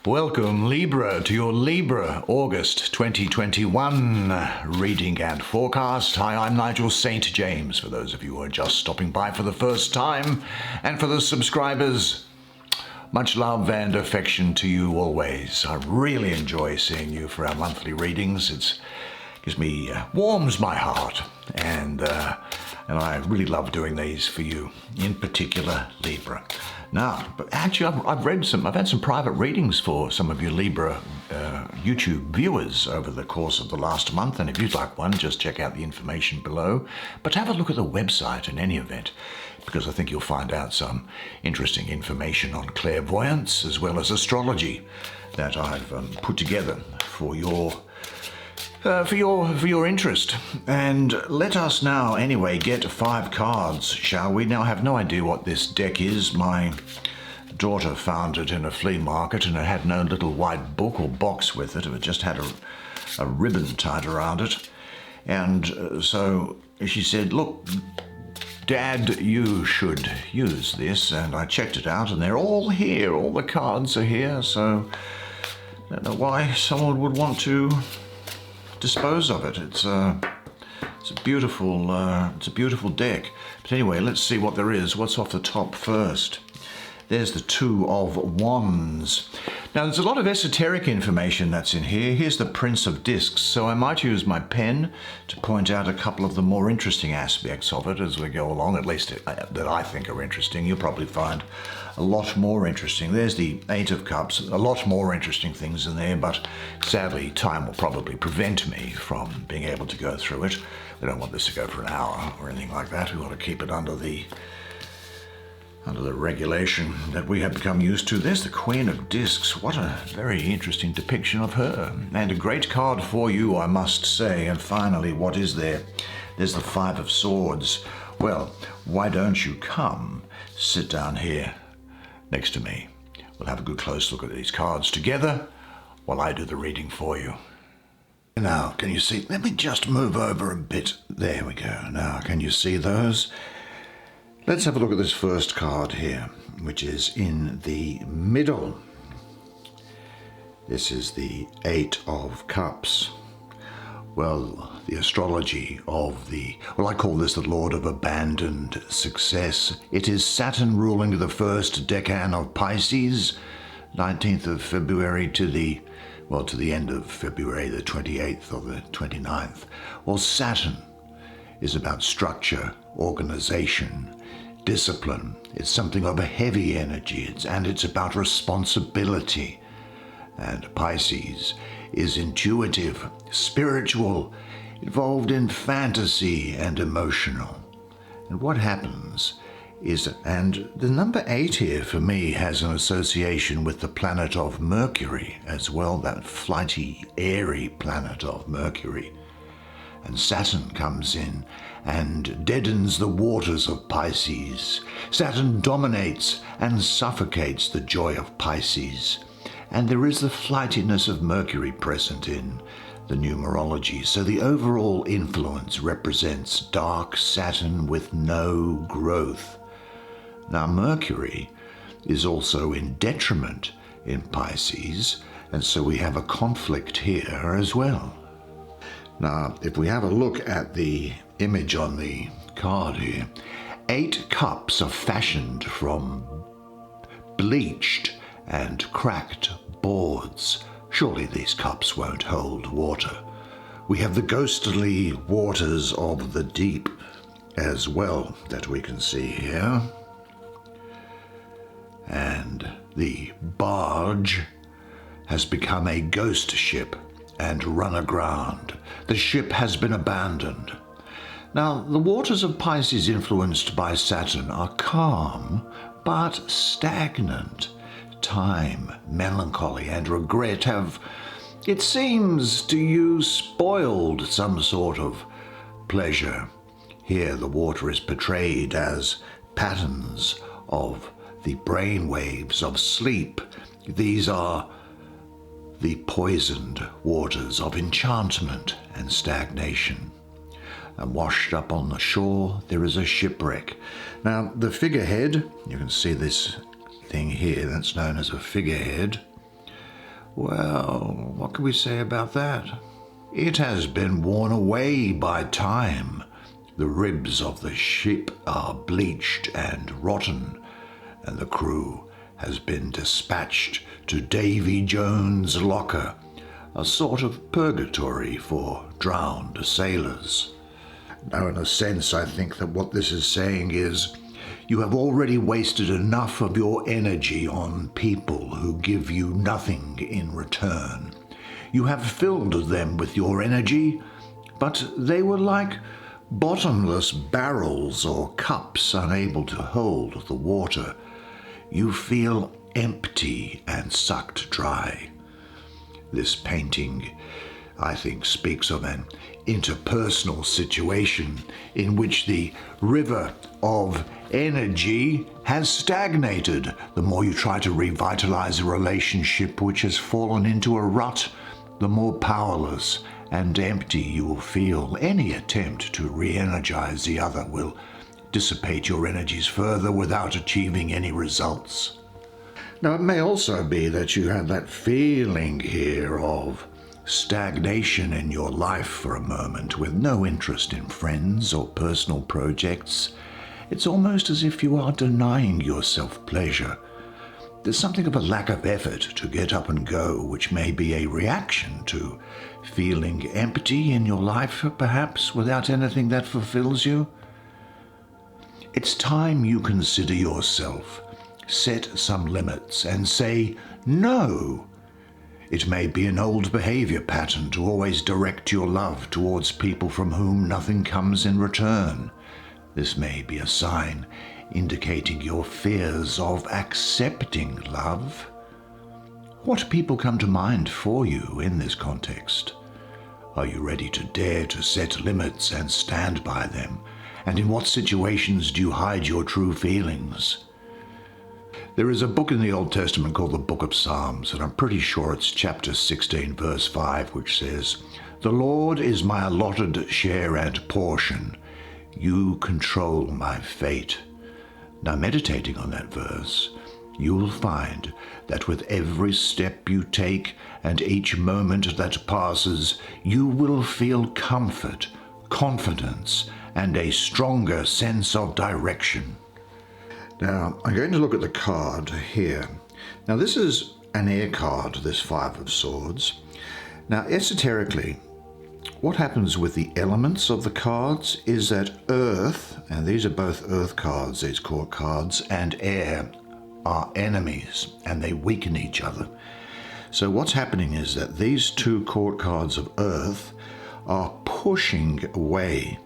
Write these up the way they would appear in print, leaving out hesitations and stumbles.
Welcome, Libra, to your Libra August 2021 reading and forecast. Hi, I'm Nigel Saint James, for those of you who are just stopping by for the first time. And for the subscribers, much love and affection to you always. I really enjoy seeing you for our monthly readings. It warms my heart, and I really love doing these for you, in particular Libra. Now, but actually, I've had some private readings for some of you Libra YouTube viewers over the course of the last month, and if you'd like one, just check out the information below. But have a look at the website in any event, because I think you'll find out some interesting information on clairvoyance as well as astrology that I've put together for your interest. And let us now anyway get 5 cards, shall we? Now, I have no idea what this deck is. My daughter found it in a flea market, and it had no little white book or box with it. It just had a ribbon tied around it. And so she said, "Look, Dad, you should use this." And I checked it out, and they're all here. All the cards are here, so I don't know why someone would want to dispose of it. It's a beautiful deck. But anyway, let's see what there is. What's off the top first? There's the 2 of Wands. Now, there's a lot of esoteric information that's in here. Here's the Prince of Discs, so I might use my pen to point out a couple of the more interesting aspects of it as we go along, at least that I think are interesting. You'll probably find a lot more interesting. There's the 8 of Cups, a lot more interesting things in there, but sadly time will probably prevent me from being able to go through it. We don't want this to go for an hour or anything like that. We want to keep it under the regulation that we have become used to. There's the Queen of Discs. What a very interesting depiction of her. And a great card for you, I must say. And finally, what is there? There's the 5 of Swords. Well, why don't you come sit down here next to me? We'll have a good close look at these cards together while I do the reading for you. Now, can you see? Let me just move over a bit. There we go. Now, can you see those? Let's have a look at this first card here, which is in the middle. This is the 8 of Cups. Well, the astrology of I call this the Lord of Abandoned Success. It is Saturn ruling the first decan of Pisces, 19th of February to the end of February, the 28th or the 29th. Well, Saturn is about structure, organization, discipline. It's something of a heavy energy, and it's about responsibility. And Pisces is intuitive, spiritual, involved in fantasy and emotional. And what happens is, and the number 8 here for me has an association with the planet of Mercury as well, that flighty, airy planet of Mercury. And Saturn comes in and deadens the waters of Pisces. Saturn dominates and suffocates the joy of Pisces. And there is the flightiness of Mercury present in the numerology. So the overall influence represents dark Saturn with no growth. Now, Mercury is also in detriment in Pisces, and so we have a conflict here as well. Now, if we have a look at the image on the card here, 8 cups are fashioned from bleached and cracked boards. Surely these cups won't hold water. We have the ghostly waters of the deep as well that we can see here. And the barge has become a ghost ship and run aground. The ship has been abandoned. Now, the waters of Pisces influenced by Saturn are calm, but stagnant. Time, melancholy, and regret have, it seems to you, spoiled some sort of pleasure. Here, the water is portrayed as patterns of the brain waves of sleep. These are the poisoned waters of enchantment and stagnation. And washed up on the shore, there is a shipwreck. Now, the figurehead, you can see this thing here, that's known as a figurehead. Well, what can we say about that? It has been worn away by time. The ribs of the ship are bleached and rotten, and the crew has been dispatched to Davy Jones' locker, a sort of purgatory for drowned sailors. Now, in a sense, I think that what this is saying is you have already wasted enough of your energy on people who give you nothing in return. You have filled them with your energy, but they were like bottomless barrels or cups unable to hold the water. You feel empty and sucked dry. This painting, I think, speaks of an interpersonal situation in which the river of energy has stagnated. The more you try to revitalize a relationship which has fallen into a rut, the more powerless and empty you will feel. Any attempt to re-energize the other will dissipate your energies further without achieving any results. Now, it may also be that you have that feeling here of stagnation in your life for a moment, with no interest in friends or personal projects. It's almost as if you are denying yourself pleasure. There's something of a lack of effort to get up and go, which may be a reaction to feeling empty in your life, perhaps, without anything that fulfills you. It's time you consider yourself, set some limits, and say no. It may be an old behavior pattern to always direct your love towards people from whom nothing comes in return. This may be a sign indicating your fears of accepting love. What people come to mind for you in this context? Are you ready to dare to set limits and stand by them? And in what situations do you hide your true feelings? There is a book in the Old Testament called the Book of Psalms, and I'm pretty sure it's chapter 16, verse 5, which says, "The Lord is my allotted share and portion. You control my fate." Now, meditating on that verse, you will find that with every step you take and each moment that passes, you will feel comfort, confidence, and a stronger sense of direction. Now, I'm going to look at the card here. Now, this is an air card, this Five of Swords. Now, esoterically, what happens with the elements of the cards is that earth, and these are both earth cards, these court cards, and air are enemies, and they weaken each other. So what's happening is that these two court cards of earth are pushing away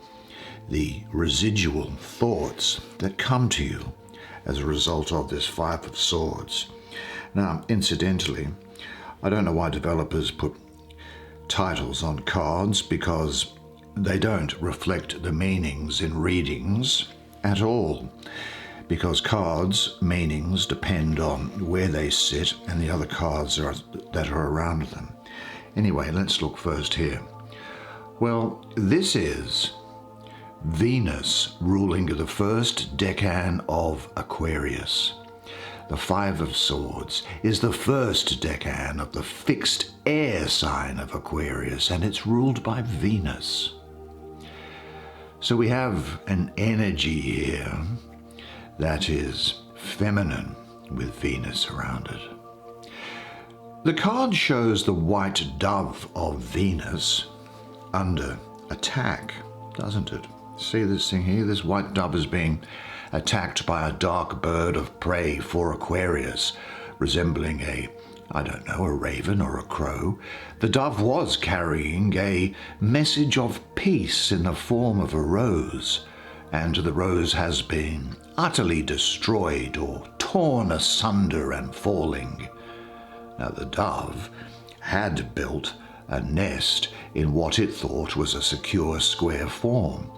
the residual thoughts that come to you as a result of this Five of Swords. Now, incidentally, I don't know why developers put titles on cards, because they don't reflect the meanings in readings at all, because cards' meanings depend on where they sit and the other cards that are around them. Anyway, let's look first here. Well, this is Venus ruling the first decan of Aquarius. The Five of Swords is the first decan of the fixed air sign of Aquarius, and it's ruled by Venus. So we have an energy here that is feminine with Venus around it. The card shows the white dove of Venus under attack, doesn't it? See this thing here? This white dove is being attacked by a dark bird of prey for Aquarius, resembling a raven or a crow. The dove was carrying a message of peace in the form of a rose, and the rose has been utterly destroyed or torn asunder and falling. Now, the dove had built a nest in what it thought was a secure square form,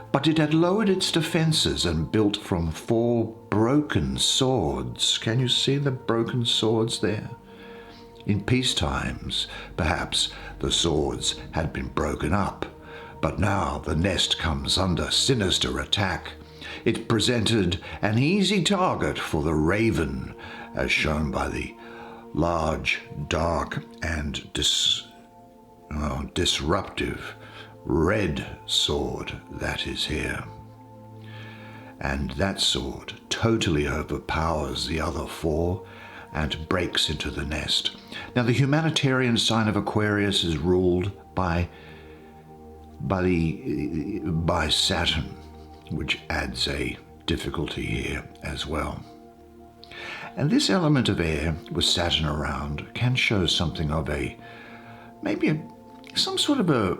but it had lowered its defenses and built from 4 broken swords. Can you see the broken swords there? In peace times, perhaps the swords had been broken up, but now the nest comes under sinister attack. It presented an easy target for the raven, as shown by the large, dark, and disruptive red sword that is here. And that sword totally overpowers the other four and breaks into the nest. Now, the humanitarian sign of Aquarius is ruled by Saturn, which adds a difficulty here as well. And this element of air with Saturn around can show something of some sort of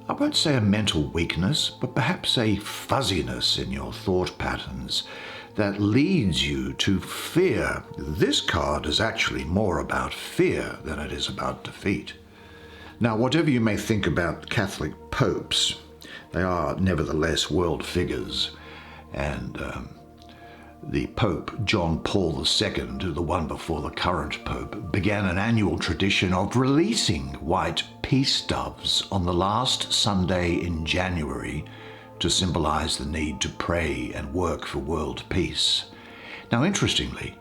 I won't say a mental weakness, but perhaps a fuzziness in your thought patterns that leads you to fear. This card is actually more about fear than it is about defeat. Now, whatever you may think about Catholic popes, they are nevertheless world figures. And the Pope, John Paul II, the one before the current Pope, began an annual tradition of releasing white peace doves on the last Sunday in January to symbolize the need to pray and work for world peace. Now, interestingly,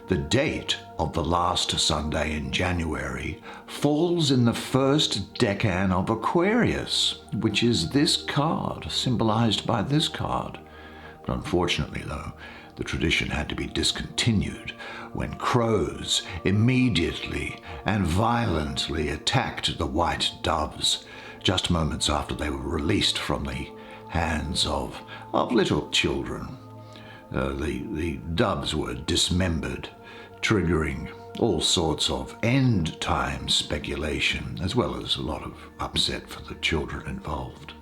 the date of the last Sunday in January falls in the first decan of Aquarius, which is this card, symbolized by this card. But unfortunately, though, the tradition had to be discontinued when crows immediately and violently attacked the white doves just moments after they were released from the hands of little children. The doves were dismembered, triggering all sorts of end-time speculation, as well as a lot of upset for the children involved.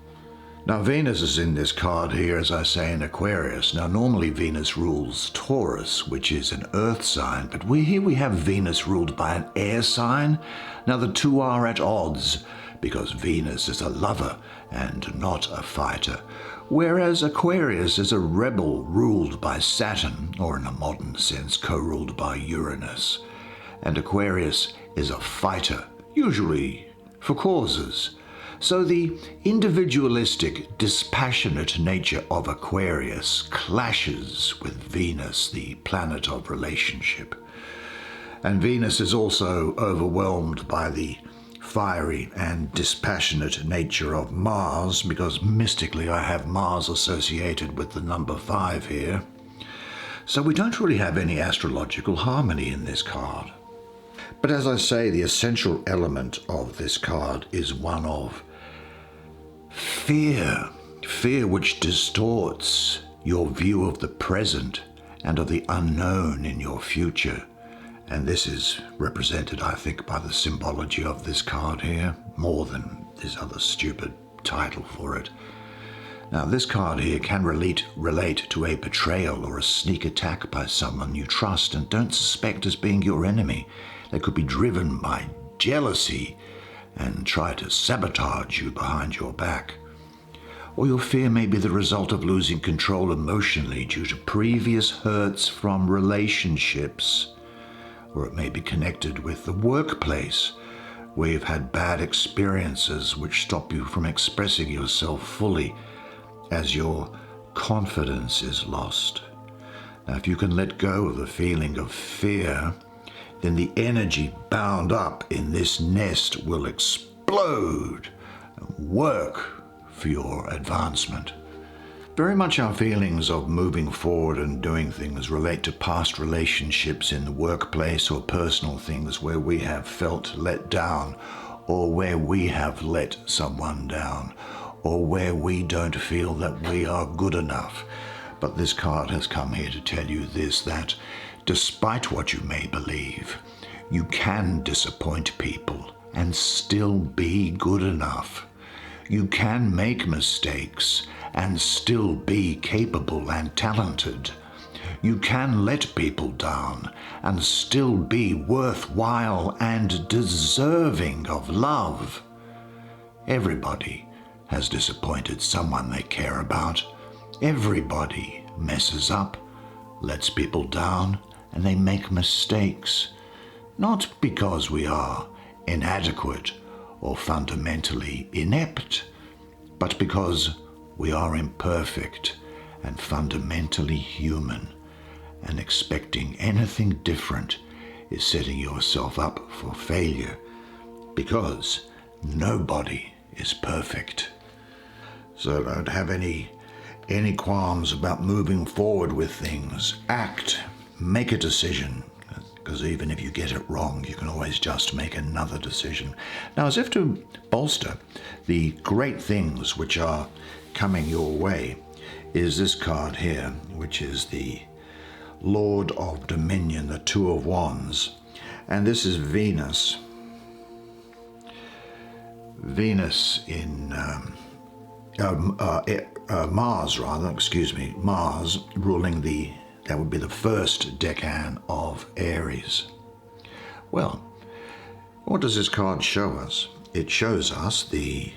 Now, Venus is in this card here, as I say, in Aquarius. Now, normally Venus rules Taurus, which is an earth sign, but here we have Venus ruled by an air sign. Now, the two are at odds because Venus is a lover and not a fighter, whereas Aquarius is a rebel ruled by Saturn, or in a modern sense, co-ruled by Uranus. And Aquarius is a fighter, usually for causes. So the individualistic, dispassionate nature of Aquarius clashes with Venus, the planet of relationship. And Venus is also overwhelmed by the fiery and dispassionate nature of Mars, because mystically I have Mars associated with the number 5 here. So we don't really have any astrological harmony in this card. But as I say, the essential element of this card is one of fear. Fear which distorts your view of the present and of the unknown in your future. And this is represented, I think, by the symbology of this card here, more than this other stupid title for it. Now, this card here can relate to a betrayal or a sneak attack by someone you trust and don't suspect as being your enemy. They could be driven by jealousy and try to sabotage you behind your back. Or your fear may be the result of losing control emotionally due to previous hurts from relationships. Or it may be connected with the workplace, where you've had bad experiences which stop you from expressing yourself fully as your confidence is lost. Now, if you can let go of the feeling of fear, then the energy bound up in this nest will explode and work for your advancement. Very much our feelings of moving forward and doing things relate to past relationships in the workplace or personal things where we have felt let down, or where we have let someone down, or where we don't feel that we are good enough. But this card has come here to tell you this, that despite what you may believe, you can disappoint people and still be good enough. You can make mistakes and still be capable and talented. You can let people down and still be worthwhile and deserving of love. Everybody has disappointed someone they care about. Everybody messes up, lets people down, and they make mistakes. Not because we are inadequate or fundamentally inept, but because we are imperfect and fundamentally human, and expecting anything different is setting yourself up for failure, because nobody is perfect. So don't have any qualms about moving forward with things. Act, make a decision, because even if you get it wrong, you can always just make another decision. Now, as if to bolster the great things which are coming your way, is this card here, which is the Lord of Dominion, the Two of Wands. And this is Venus. Venus in Mars, Mars ruling that would be the first decan of Aries. Well, what does this card show us? It shows us the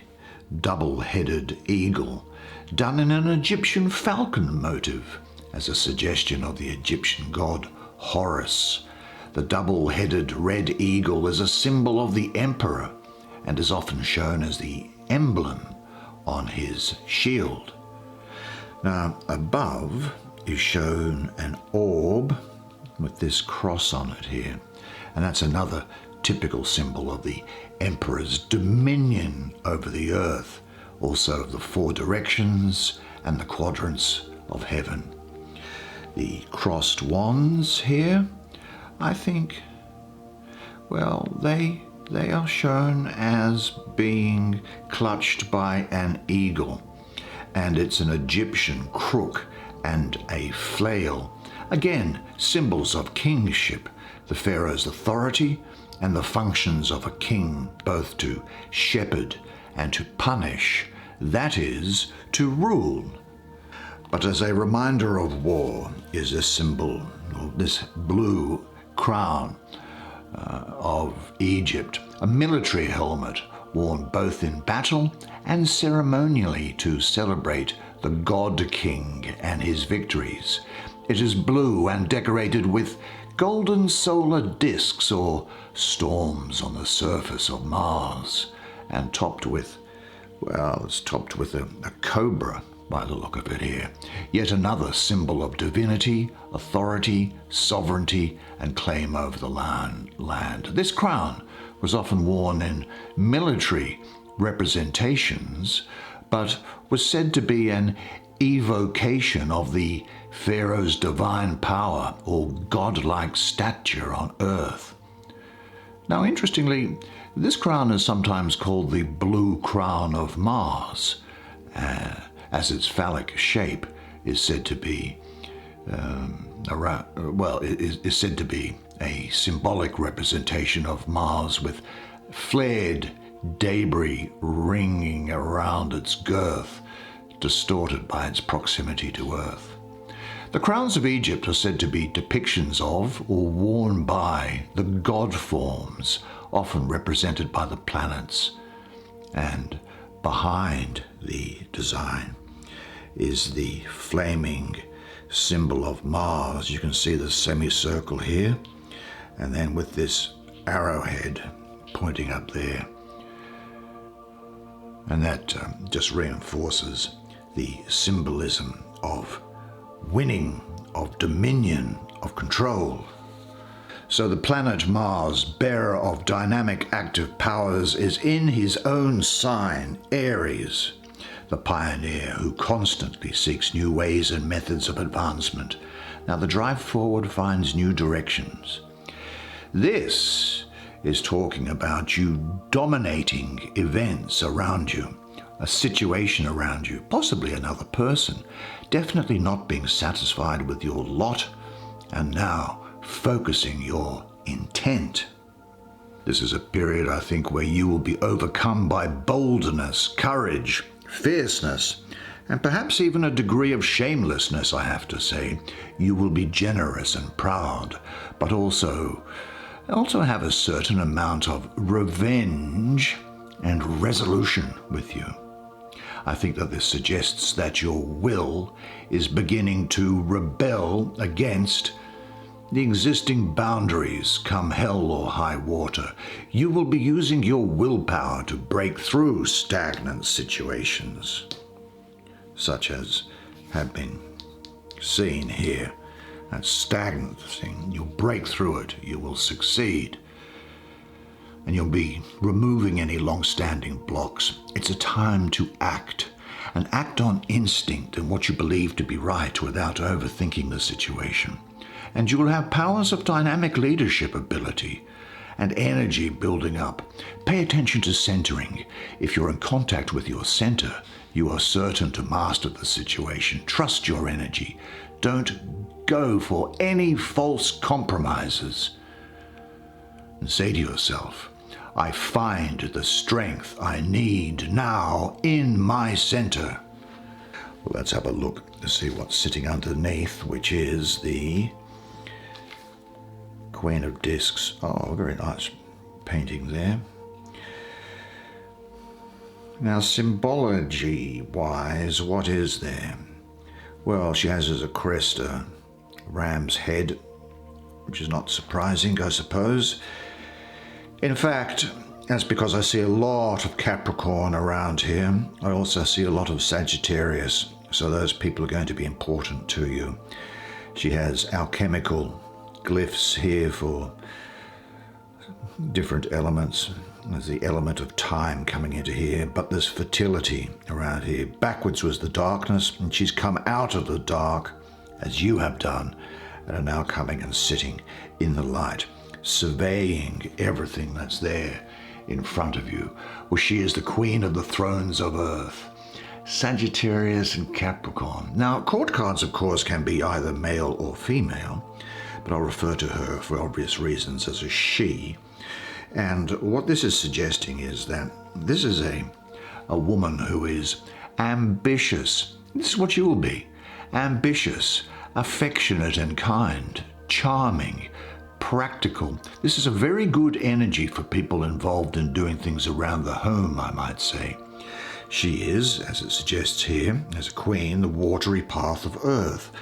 double-headed eagle done in an Egyptian falcon motive as a suggestion of the Egyptian god Horus. The double-headed red eagle is a symbol of the emperor and is often shown as the emblem on his shield. Now, above is shown an orb with this cross on it here, and that's another typical symbol of the emperor's dominion over the earth, also of the four directions and the quadrants of heaven. The crossed wands here, I think, well, they are shown as being clutched by an eagle, and it's an Egyptian crook and a flail. Again, symbols of kingship, the pharaoh's authority and the functions of a king, both to shepherd and to punish, that is, to rule. But as a reminder of war is this symbol, this blue crown of Egypt, a military helmet worn both in battle and ceremonially to celebrate the god king and his victories. It is blue and decorated with golden solar discs or storms on the surface of Mars, and topped with, well, it's topped with a cobra by the look of it here. Yet another symbol of divinity, authority, sovereignty, and claim over the land. This crown was often worn in military representations, but was said to be an evocation of the pharaoh's divine power or godlike stature on earth. Now, interestingly, this crown is sometimes called the blue crown of Mars, as its phallic shape is said to be is said to be a symbolic representation of Mars, with flared debris ringing around its girth, distorted by its proximity to Earth. The crowns of Egypt are said to be depictions of or worn by the god forms, often represented by the planets. And behind the design is the flaming symbol of Mars. You can see the semicircle here, and then with this arrowhead pointing up there. And that just reinforces the symbolism of winning, of dominion, of control. So the planet Mars, bearer of dynamic active powers, is in his own sign, Aries, the pioneer who constantly seeks new ways and methods of advancement. Now the drive forward finds new directions. This is talking about you dominating events around you, a situation around you, possibly another person, definitely not being satisfied with your lot, and now focusing your intent. This is a period, I think, where you will be overcome by boldness, courage, fierceness, and perhaps even a degree of shamelessness, I have to say. You will be generous and proud, but also have a certain amount of revenge and resolution with you. I think that this suggests that your will is beginning to rebel against the existing boundaries, come hell or high water. You will be using your willpower to break through stagnant situations, such as have been seen here. that stagnant thing. You'll break through it. You will succeed. And you'll be removing any long-standing blocks. It's a time to act, and act on instinct and what you believe to be right without overthinking the situation. And you will have powers of dynamic leadership ability and energy building up. Pay attention to centering. If you're in contact with your center, you are certain to master the situation. Trust your energy. Don't go for any false compromises. And say to yourself, I find the strength I need now in my center. Well, let's have a look to see what's sitting underneath, which is the Queen of Discs. Oh, very nice painting there. Now, symbology-wise, what is there? Well, she has as a crest a ram's head, which is not surprising, I suppose. In fact, that's because I see a lot of Capricorn around here. I also see a lot of Sagittarius, so those people are going to be important to you. She has alchemical glyphs here for different elements. There's the element of time coming into here, but there's fertility around here. Backwards was the darkness, and she's come out of the dark, as you have done, and are now coming and sitting in the light, surveying everything that's there in front of you. Well, she is the queen of the thrones of earth. Sagittarius and Capricorn. Now, court cards, of course, can be either male or female, but I'll refer to her for obvious reasons as a she. And what this is suggesting is that this is a woman who is ambitious. This is what you will be. Ambitious, affectionate and kind, charming, practical. This is a very good energy for people involved in doing things around the home, I might say. She is, as it suggests here, as a queen, the watery path of earth.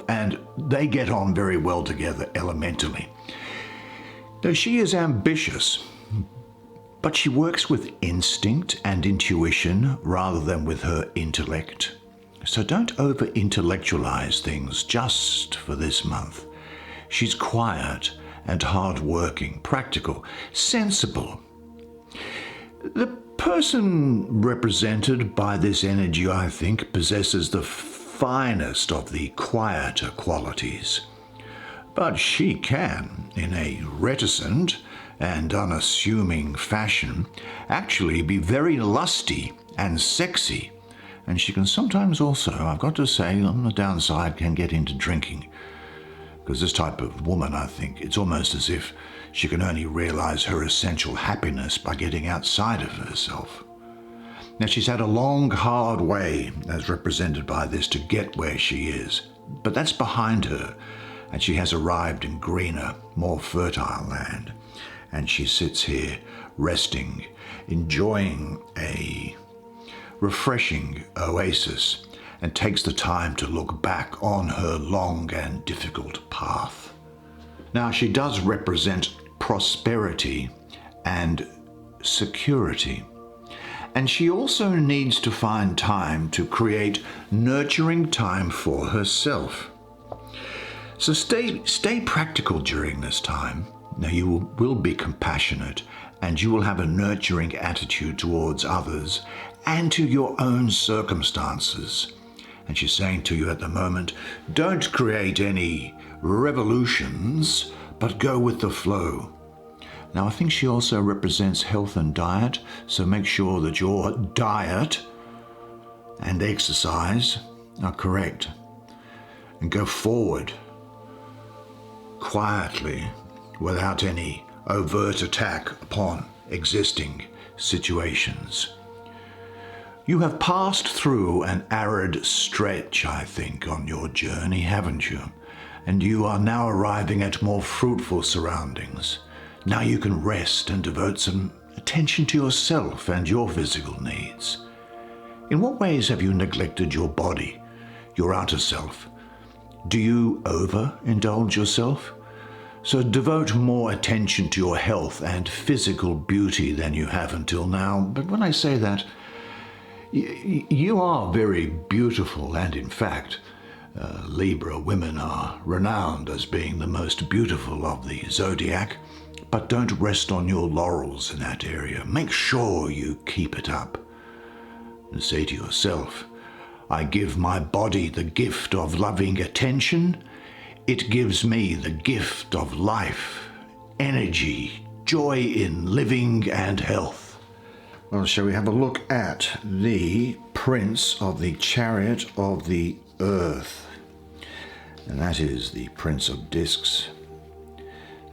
And they get on very well together elementally. Now, she is ambitious, but she works with instinct and intuition rather than with her intellect. So don't over-intellectualize things just for this month. She's quiet and hard-working, practical, sensible. The person represented by this energy, I think, possesses the finest of the quieter qualities. But she can, in a reticent and unassuming fashion, actually be very lusty and sexy. And she can sometimes also, I've got to say, on the downside, can get into drinking. Because this type of woman, I think, it's almost as if she can only realize her essential happiness by getting outside of herself. Now, she's had a long, hard way, as represented by this, to get where she is. But that's behind her, and she has arrived in greener, more fertile land. And she sits here, resting, enjoying a refreshing oasis, and takes the time to look back on her long and difficult path. Now, she does represent prosperity and security. And she also needs to find time to create nurturing time for herself. So stay practical during this time. Now, you will be compassionate, and you will have a nurturing attitude towards others and to your own circumstances. And she's saying to you at the moment, don't create any revolutions, but go with the flow. Now, I think she also represents health and diet, so make sure that your diet and exercise are correct. And go forward quietly, without any overt attack upon existing situations. You have passed through an arid stretch, I think, on your journey, haven't you? And you are now arriving at more fruitful surroundings. Now you can rest and devote some attention to yourself and your physical needs. In what ways have you neglected your body, your outer self? Do you overindulge yourself? So devote more attention to your health and physical beauty than you have until now. But when I say that, you are very beautiful, and in fact, Libra women are renowned as being the most beautiful of the zodiac, but don't rest on your laurels in that area. Make sure you keep it up. And say to yourself, I give my body the gift of loving attention. It gives me the gift of life, energy, joy in living and health. Well, shall we have a look at the Prince of the Chariot of the Earth? And that is the Prince of Discs.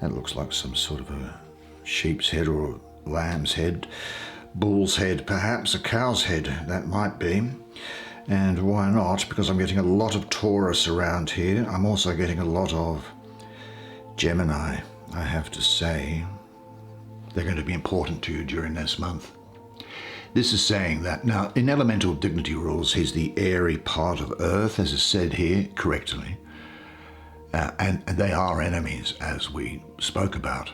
That looks like some sort of a sheep's head or a lamb's head, bull's head perhaps, a cow's head, that might be. And why not? Because I'm getting a lot of Taurus around here. I'm also getting a lot of Gemini, I have to say. They're going to be important to you during this month. This is saying that, now, in elemental dignity rules, he's the airy part of Earth, as is said here correctly. And they are enemies, as we spoke about.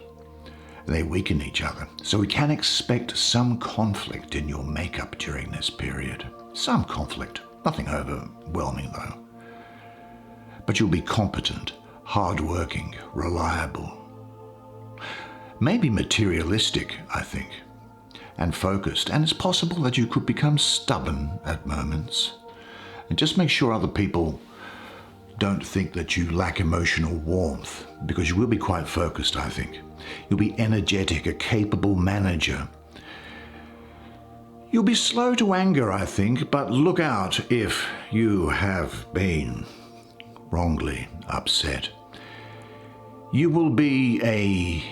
They weaken each other. So we can expect some conflict in your makeup during this period. Some conflict. Nothing overwhelming, though. But you'll be competent, hardworking, reliable. Maybe materialistic, I think, and focused. And it's possible that you could become stubborn at moments. And just make sure other people don't think that you lack emotional warmth, because you will be quite focused, I think. You'll be energetic, a capable manager. You'll be slow to anger, I think, but look out if you have been wrongly upset. You will be a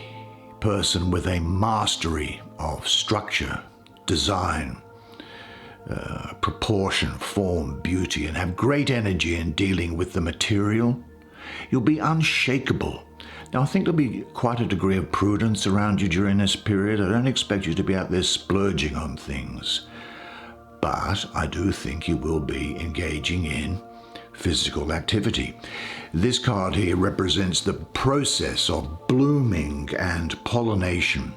person with a mastery of structure, design, proportion, form, beauty, and have great energy in dealing with the material. You'll be unshakable. Now, I think there'll be quite a degree of prudence around you during this period. I don't expect you to be out there splurging on things, but I do think you will be engaging in physical activity. This card here represents the process of blooming and pollination,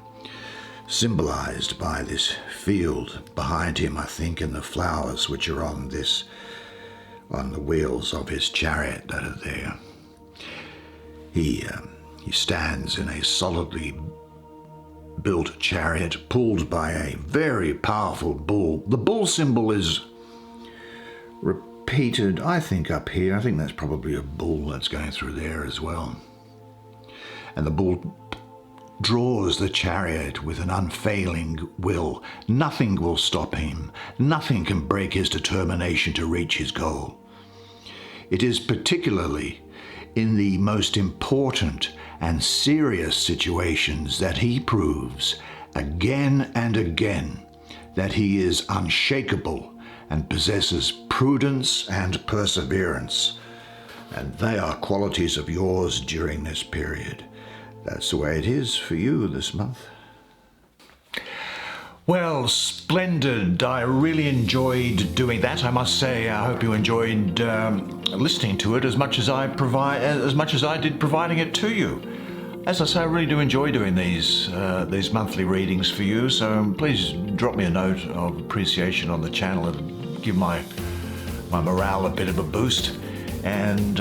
symbolized by this field behind him, I think, and the flowers which are on the wheels of his chariot that are there. He stands in a solidly built chariot pulled by a very powerful bull. The bull symbol is repeated, I think, up here. I think that's probably a bull that's going through there as well. And the bull draws the chariot with an unfailing will. Nothing will stop him. Nothing can break his determination to reach his goal. It is particularly in the most important and serious situations that he proves again and again that he is unshakable and possesses prudence and perseverance. And they are qualities of yours during this period. That's the way it is for you this month. Well, splendid. I really enjoyed doing that. I must say, I hope you enjoyed listening to it as much as I did providing it to you. As I say, I really do enjoy doing these monthly readings for you. So please drop me a note of appreciation on the channel and give my morale a bit of a boost, and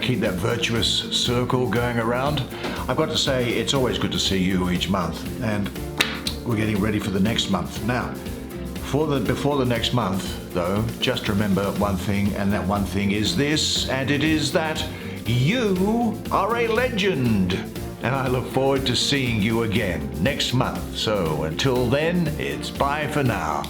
keep that virtuous circle going around. I've got to say, it's always good to see you each month, and we're getting ready for the next month. Now, before the next month, though, just remember one thing, and that one thing is this, and it is that you are a legend. And I look forward to seeing you again next month. So until then, it's bye for now.